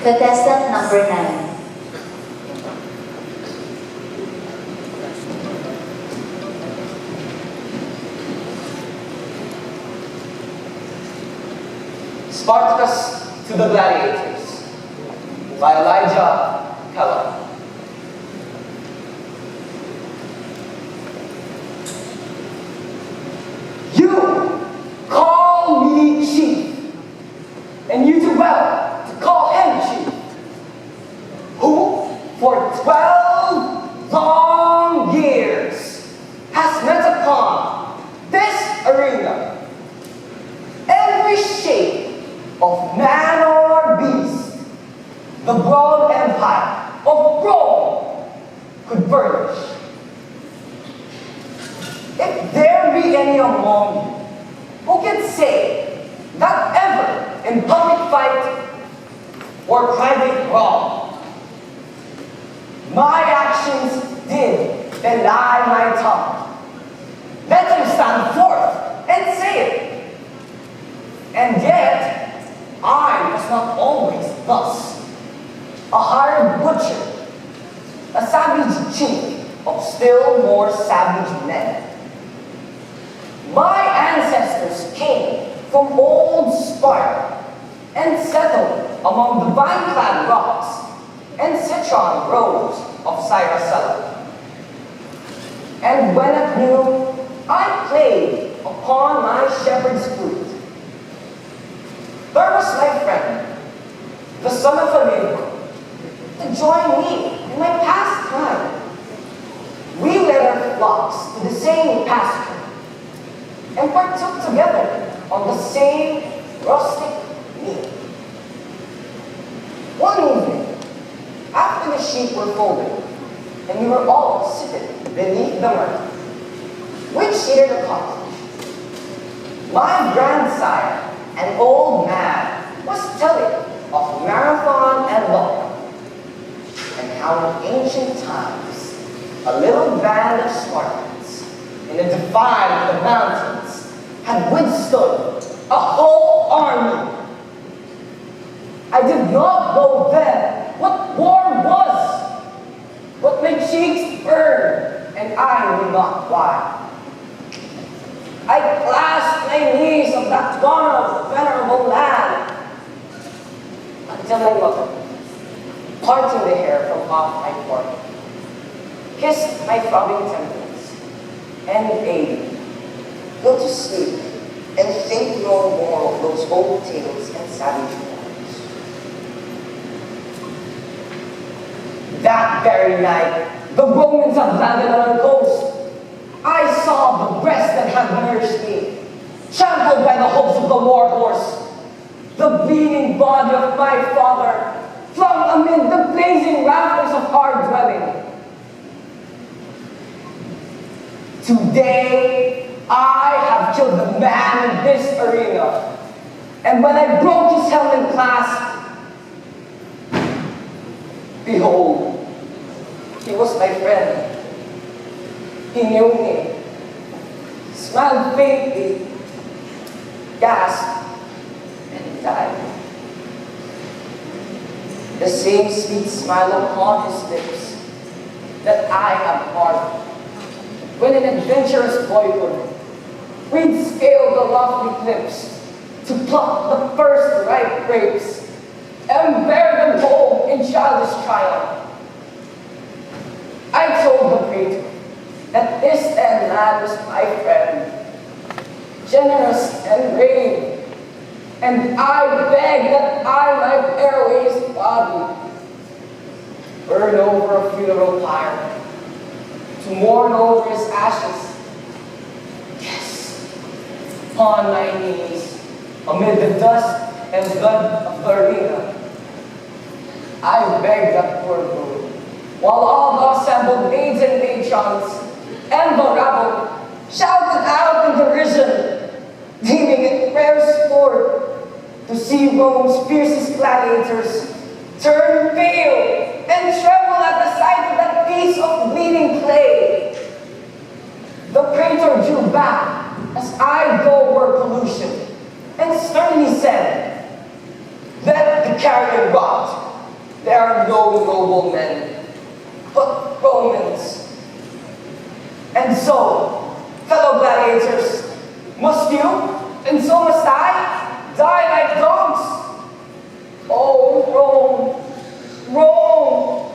Contestant number 9. Spartacus to the Gladiators by Elijah Keller. You call me chief, and you do well to call him chief, who for 12 long years has met upon this arena every shape of man or beast the broad empire of Rome could furnish. If there be any among you who can say that ever in public fight or private wrong, my actions did belie my tongue, let him stand forth and say it. And yet, I was not always thus, a hired butcher, a savage chief of still more savage men. My ancestors came from old Sparta and settled among the vine-clad rocks and citron groves of Cyracella. And when at noon I played upon my shepherd's flute, there was my friend, the son of a neighbor, to join me in my pastime. We led our flocks to the same pasture and partook together on the same rustic meal. One evening, after the sheep were folded, and we were all seated beneath the myrtle, which near the cottage, my grandsire, an old man, was telling of Marathon and Luck, and how in ancient times a little band of Spartans in a defile of the mountains had withstood a whole army. I did not know then what war was, but my cheeks burned, and I knew not why. I clasped my knees on that gaunt, venerable man until my mother, parting the hair from off my forehead, kissed my throbbing temples, and bade me go to sleep and think no more of those old tales and savage wars. That very night, the Romans had landed on our coast. I saw the breast that had nourished me, trampled by the hooves of the war horse, the bleeding body of my father, flung amid the blazing rafters of our dwelling. Today, I have killed the man in this arena, and when I broke his helmet clasp, behold, he was my friend. He knew me, smiled faintly, gasped, and died. The same sweet smile upon his lips that I have harbored when in adventurous boyhood we'd scaled the lofty cliffs to pluck the first ripe grapes and bear them home in childish triumph. I told the praetor that this dead lad was my friend, generous and brave, and I begged that I might bear away his body, burn over a funeral pyre, to mourn over his ashes. Yes, upon my knees, amid the dust and blood of the arena, I begged that poor boy, while all the assembled maids and matrons and the rabble shouted out in derision, deeming it rare sport to see Rome's fiercest gladiators turn pale and tremble at the sight of that piece of bleeding clay. The praetor drew back as I go were pollution, and sternly said, "Let the carrion rot, there are no noble men, but Romans. And so, fellow gladiators, must you, and so must I, die like dogs? Oh, Rome, Rome,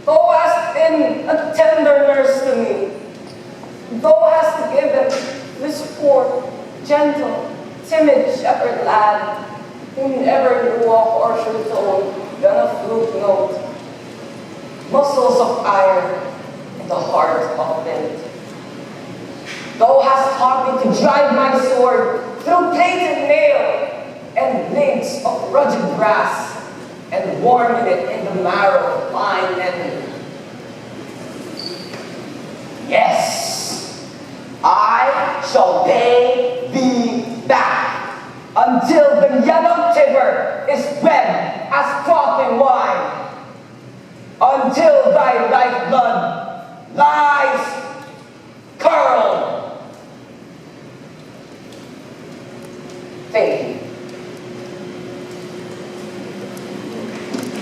thou hast been a tender nurse to me. Thou hast given this poor, gentle, timid shepherd lad, who never knew a harsher tone than a flute note, muscles of iron and a heart of flint. Thou hast taught me to drive my sword through plated mail and links of rugged brass, and warm it in the marrow of fine enemy. Yes, I shall pay thee back until the yellow timber is red as frothing wine, until thy lifeblood lies curled. Thank you.